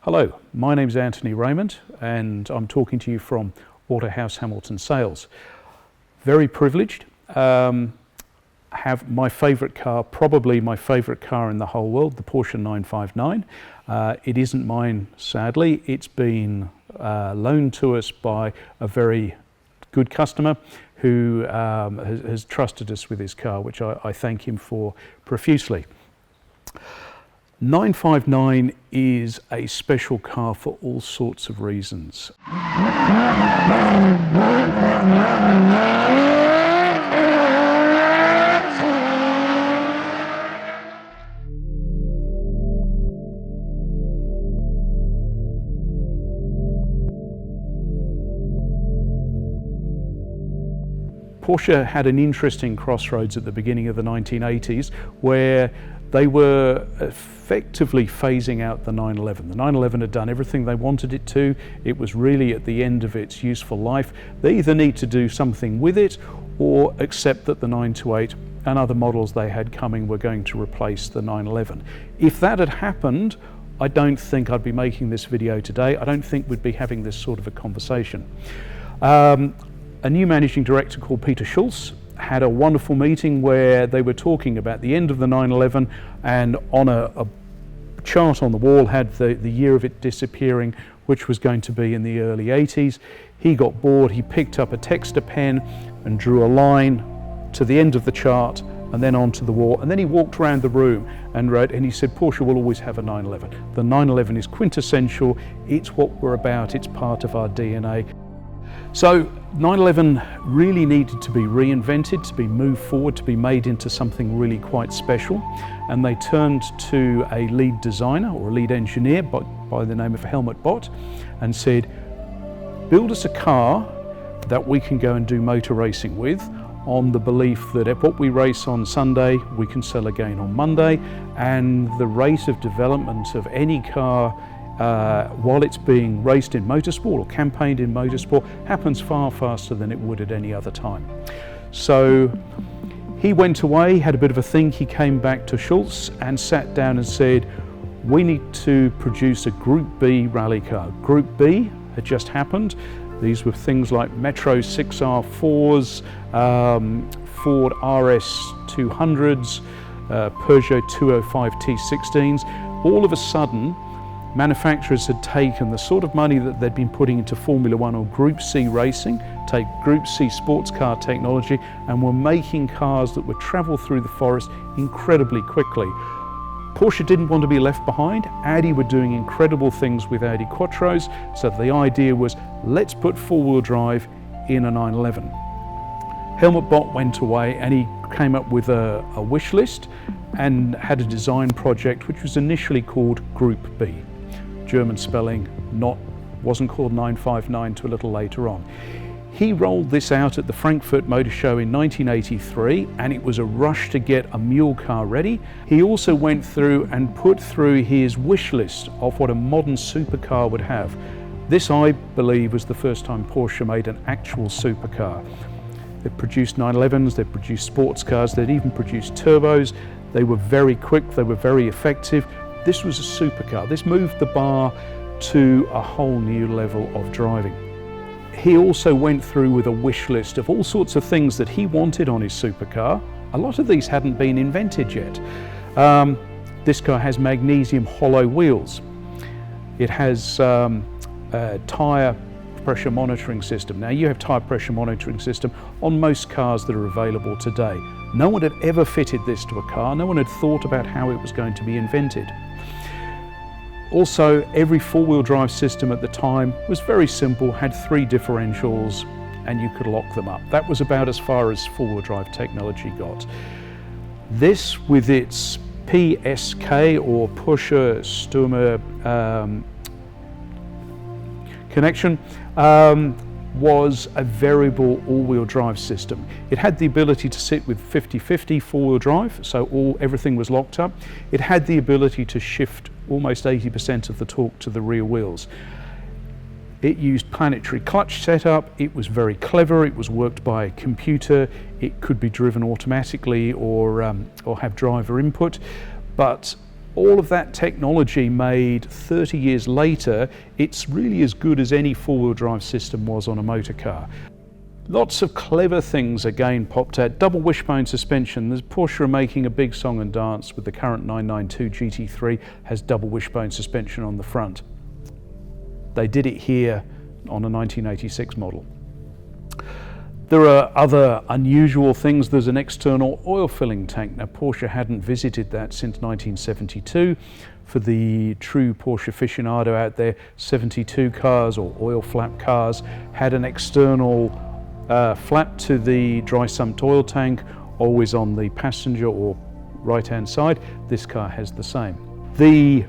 Hello, my name's Anthony Raymond and I'm talking to you from Autohaus Hamilton Sales. Very privileged. Have my favourite car, probably my favourite car in the whole world, the Porsche 959. It isn't mine, sadly. It's been loaned to us by a very good customer who has trusted us with his car, which I thank him for profusely. 959 is a special car for all sorts of reasons. Porsche had an interesting crossroads at the beginning of the 1980s where they were effectively phasing out the 911. The 911 had done everything they wanted it to. It was really at the end of its useful life. They either need to do something with it or accept that the 928 and other models they had coming were going to replace the 911. If that had happened, I don't think I'd be making this video today. I don't think we'd be having this sort of a conversation. A new managing director called Peter Schultz had a wonderful meeting where they were talking about the end of the 911, and on a chart on the wall had the year of it disappearing, which was going to be in the early 80s. He got bored, he picked up a texter pen and drew a line to the end of the chart and then onto the wall, and then he walked around the room and wrote, and he said, Porsche will always have a 911. The 911 is quintessential, it's what we're about, it's part of our DNA. So 911 really needed to be reinvented, to be moved forward, to be made into something really quite special. And they turned to a lead designer or a lead engineer by the name of Helmut Bott and said, build us a car that we can go and do motor racing with, on the belief that if what we race on Sunday, we can sell again on Monday. And the rate of development of any car while it's being raced in motorsport or campaigned in motorsport happens far faster than it would at any other time. So he went away, had a bit of a think, he came back to Schultz and sat down and said, we need to produce a Group B rally car. Group B had just happened. These were things like Metro 6R4s, Ford RS 200s, Peugeot 205 T16s. All of a sudden, manufacturers had taken the sort of money that they'd been putting into Formula One or Group C racing, take Group C sports car technology, and were making cars that would travel through the forest incredibly quickly. Porsche didn't want to be left behind. Audi were doing incredible things with Audi Quattros, so the idea was, let's put four-wheel drive in a 911. Helmut Bott went away and he came up with a wish list and had a design project which was initially called Group B. German spelling, wasn't called 959 till a little later on. He rolled this out at the Frankfurt Motor Show in 1983, and it was a rush to get a mule car ready. He also went through and put through his wish list of what a modern supercar would have. This, I believe, was the first time Porsche made an actual supercar. They produced 911s, they produced sports cars, they'd even produced turbos. They were very quick, they were very effective. This was a supercar. This moved the bar to a whole new level of driving. He also went through with a wish list of all sorts of things that he wanted on his supercar. A lot of these hadn't been invented yet. This car has magnesium hollow wheels. It has a tyre pressure monitoring system. Now, you have tyre pressure monitoring system on most cars that are available today. No one had ever fitted this to a car. No one had thought about how it was going to be invented. Also, every four-wheel drive system at the time was very simple, had 3 differentials, and you could lock them up. That was about as far as four-wheel drive technology got. This, with its PSK or Pusher Stürmer connection, was a variable all-wheel drive system. It had the ability to sit with 50-50 four-wheel drive, so everything was locked up. It had the ability to shift almost 80% of the torque to the rear wheels. It used planetary clutch setup. It was very clever. It was worked by a computer. It could be driven automatically or have driver input. But all of that technology made 30 years later, it's really as good as any four-wheel drive system was on a motor car. Lots of clever things again popped out. Double wishbone suspension. There's Porsche are making a big song and dance with the current 992 GT3 has double wishbone suspension on the front. They did it here on a 1986 model. There are other unusual things. There's an external oil filling tank. Now Porsche hadn't visited that since 1972. For the true Porsche aficionado out there, 72 cars or oil flap cars had an external flap to the dry sumped oil tank, always on the passenger or right hand side. This car has the same. The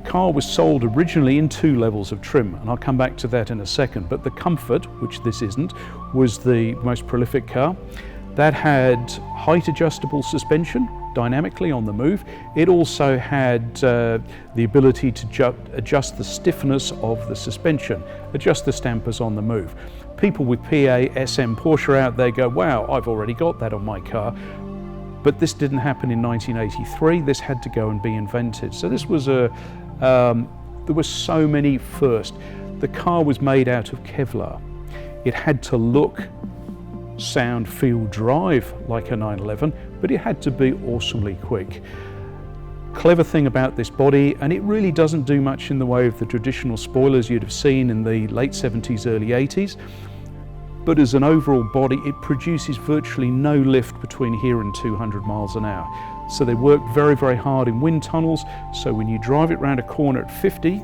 car was sold originally in 2 levels of trim, and I'll come back to that in a second, but the Comfort, which this isn't, was the most prolific car. That had height adjustable suspension dynamically on the move. It also had the ability to adjust the stiffness of the suspension, adjust the stampers on the move. People with PA, SM Porsche out there go, wow, I've already got that on my car. But this didn't happen in 1983. This had to go and be invented. So this was there were so many firsts. The car was made out of Kevlar. It had to look, sound, feel, drive like a 911, but it had to be awesomely quick. Clever thing about this body, and it really doesn't do much in the way of the traditional spoilers you'd have seen in the late 70s, early 80s. But as an overall body, it produces virtually no lift between here and 200 miles an hour. So they work very, very hard in wind tunnels. So when you drive it round a corner at 50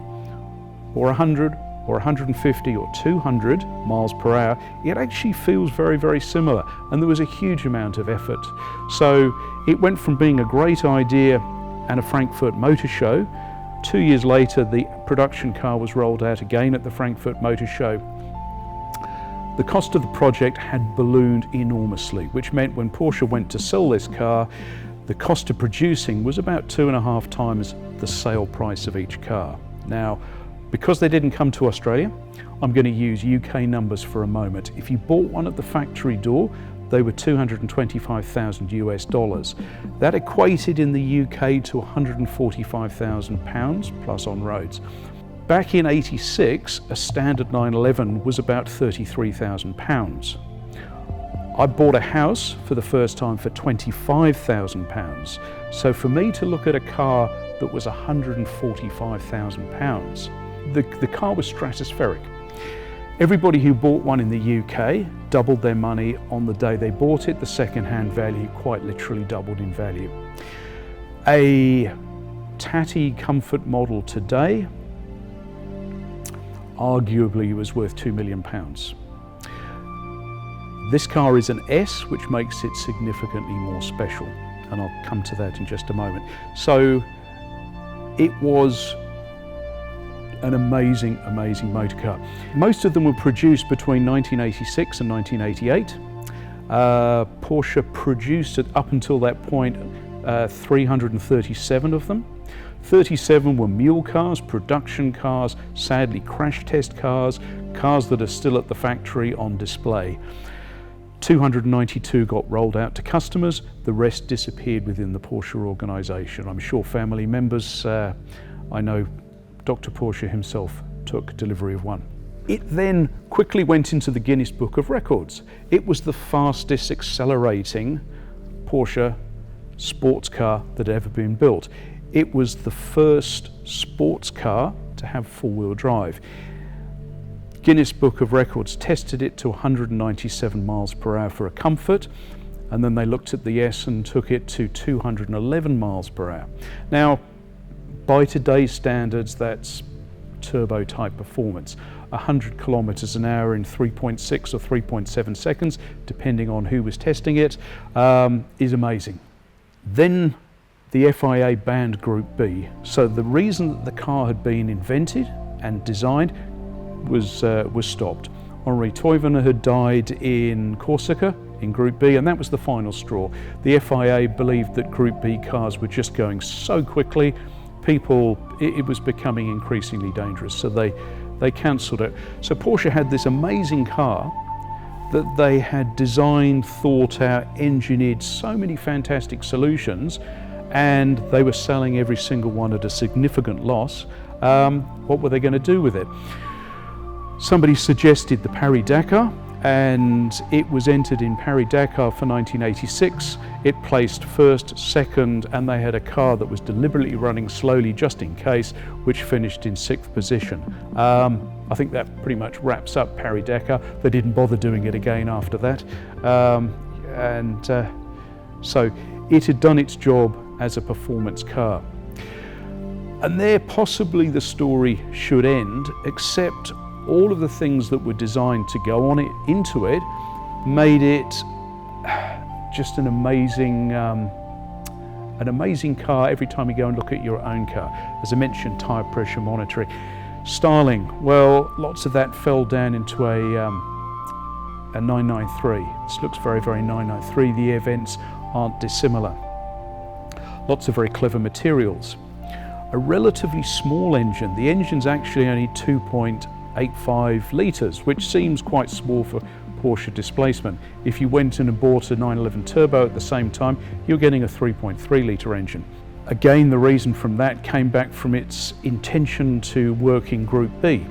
or 100 or 150 or 200 miles per hour, it actually feels very, very similar. And there was a huge amount of effort. So it went from being a great idea and a Frankfurt Motor Show. 2 years later, the production car was rolled out again at the Frankfurt Motor Show. The cost of the project had ballooned enormously, which meant when Porsche went to sell this car, the cost of producing was about 2.5 times the sale price of each car. Now, because they didn't come to Australia, I'm going to use UK numbers for a moment. If you bought one at the factory door, they were $225,000 US. That equated in the UK to £145,000 plus on roads. Back in '86, a standard 911 was about £33,000. I bought a house for the first time for £25,000. So for me to look at a car that was £145,000, the car was stratospheric. Everybody who bought one in the UK doubled their money on the day they bought it. The second-hand value quite literally doubled in value. A tatty Comfort model today arguably was worth £2 million. This car is an S, which makes it significantly more special, and I'll come to that in just a moment. So it was an amazing, amazing motor car. Most of them were produced between 1986 and 1988. Porsche produced it up until that point 337 of them. 37 were mule cars, production cars, sadly crash test cars, cars that are still at the factory on display. 292 got rolled out to customers, the rest disappeared within the Porsche organisation. I'm sure family members, I know Dr. Porsche himself took delivery of one. It then quickly went into the Guinness Book of Records. It was the fastest accelerating Porsche sports car that had ever been built. It was the first sports car to have four-wheel drive. Guinness Book of Records tested it to 197 miles per hour for a Comfort, and then they looked at the S and took it to 211 miles per hour. Now, by today's standards, that's turbo type performance. 100 kilometers an hour in 3.6 or 3.7 seconds, depending on who was testing it, is amazing. Then the FIA banned Group B. So the reason that the car had been invented and designed was stopped. Henri Toivonen had died in Corsica in Group B, and that was the final straw. The FIA believed that Group B cars were just going so quickly, it was becoming increasingly dangerous, so they cancelled it. So Porsche had this amazing car that they had designed, thought out, engineered so many fantastic solutions, and they were selling every single one at a significant loss. What were they going to do with it? Somebody suggested the Paris-Dakar, and it was entered in Paris-Dakar for 1986. It placed first, second, and they had a car that was deliberately running slowly just in case, which finished in 6th position. I think that pretty much wraps up Paris-Dakar. They didn't bother doing it again after that. So it had done its job as a performance car. And there possibly the story should end, except all of the things that were designed to go on it, into it, made it just an amazing car every time you go and look at your own car. As I mentioned, tyre pressure monitoring. Styling, well, lots of that fell down into a 993. This looks very, very 993. The air vents aren't dissimilar. Lots of very clever materials. A relatively small engine. The engine's actually only 2.85 litres, which seems quite small for Porsche displacement. If you went in and bought a 911 turbo at the same time, you're getting a 3.3 litre engine. Again, the reason from that came back from its intention to work in Group B.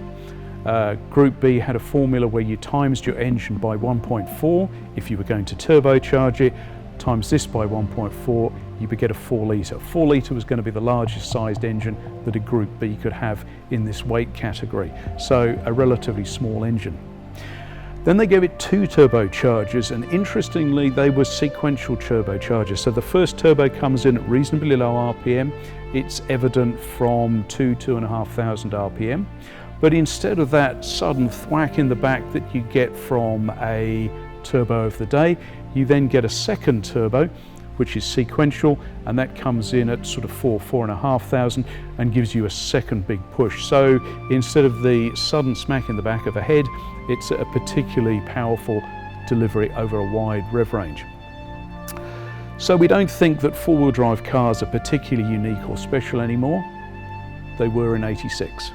Group B had a formula where you times your engine by 1.4 if you were going to turbocharge it, times this by 1.4, you would get a 4 litre. 4 litre was going to be the largest sized engine that a Group B could have in this weight category, so a relatively small engine. Then they gave it 2 turbochargers, and interestingly they were sequential turbochargers. So the first turbo comes in at reasonably low RPM. It's evident from 2,500 RPM. But instead of that sudden thwack in the back that you get from a turbo of the day, you then get a second turbo, which is sequential, and that comes in at sort of 4,500 and gives you a second big push. So instead of the sudden smack in the back of a head, it's a particularly powerful delivery over a wide rev range. So we don't think that four-wheel drive cars are particularly unique or special anymore. They were in '86.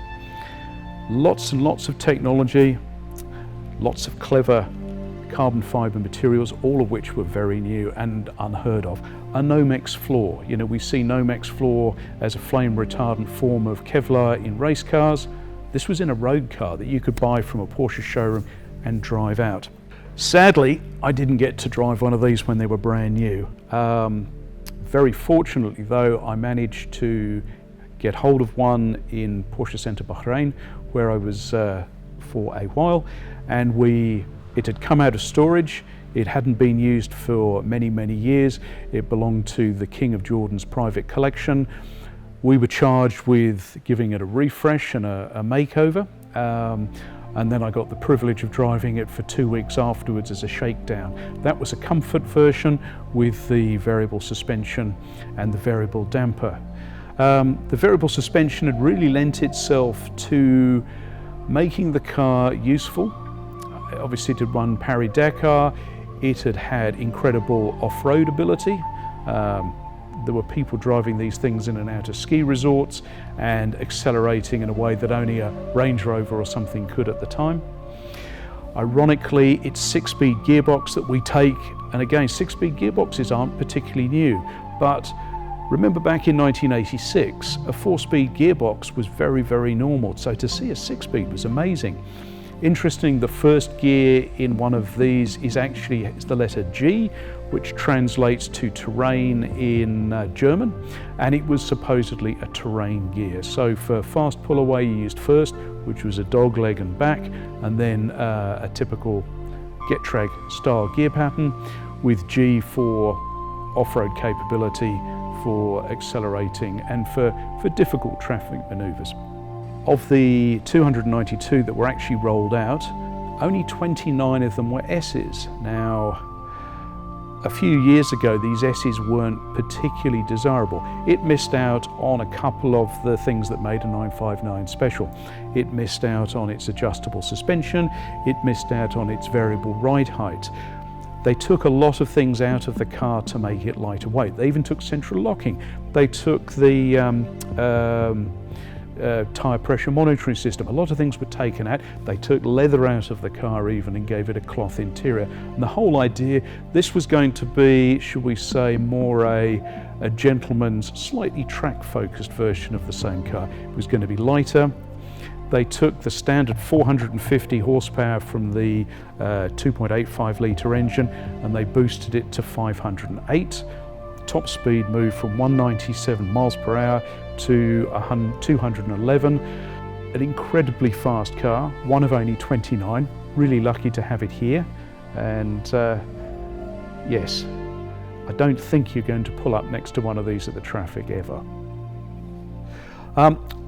Lots and lots of technology, lots of clever carbon fibre materials, all of which were very new and unheard of. A Nomex floor. You know, we see Nomex floor as a flame retardant form of Kevlar in race cars. This was in a road car that you could buy from a Porsche showroom and drive out. Sadly, I didn't get to drive one of these when they were brand new. Very fortunately though, I managed to get hold of one in Porsche Center Bahrain, where I was for a while, and it had come out of storage. It hadn't been used for many, many years. It belonged to the King of Jordan's private collection. We were charged with giving it a refresh and a makeover. And then I got the privilege of driving it for 2 weeks afterwards as a shakedown. That was a comfort version with the variable suspension and the variable damper. The variable suspension had really lent itself to making the car useful. Obviously it had run Paris-Dakar, it had had incredible off-road ability. There were people driving these things in and out of ski resorts and accelerating in a way that only a Range Rover or something could at the time. Ironically, it's 6-speed gearbox that we take, and again, 6-speed gearboxes aren't particularly new, but remember back in 1986, a 4-speed gearbox was very, very normal, so to see a 6-speed was amazing. Interesting, the first gear in one of these is the letter G, which translates to terrain in German, and it was supposedly a terrain gear. So for fast pull away you used first, which was a dog leg and back, and then a typical Getrag style gear pattern, with G for off-road capability, for accelerating, and for difficult traffic manoeuvres. Of the 292 that were actually rolled out, only 29 of them were S's. Now, a few years ago, these S's weren't particularly desirable. It missed out on a couple of the things that made a 959 special. It missed out on its adjustable suspension. It missed out on its variable ride height. They took a lot of things out of the car to make it lighter weight. They even took central locking. They took the tyre pressure monitoring system. A lot of things were taken out. They took leather out of the car even and gave it a cloth interior. And the whole idea, this was going to be, should we say, more a a gentleman's slightly track-focused version of the same car. It was going to be lighter. They took the standard 450 horsepower from the 2.85 litre engine and they boosted it to 508. Top speed moved from 197 miles per hour to 211. An incredibly fast car, one of only 29. Really lucky to have it here. And yes, I don't think you're going to pull up next to one of these at the traffic ever.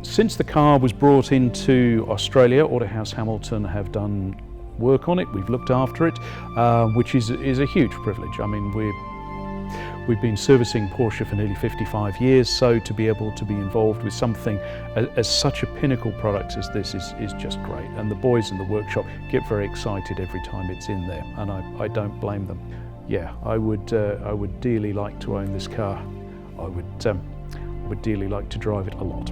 Since the car was brought into Australia, Autohaus Hamilton have done work on it. We've looked after it, which is a huge privilege. I mean, we've been servicing Porsche for nearly 55 years, so to be able to be involved with something as such a pinnacle product as this is just great. And the boys in the workshop get very excited every time it's in there, and I don't blame them. Yeah, I would dearly like to own this car. I would dearly like to drive it a lot.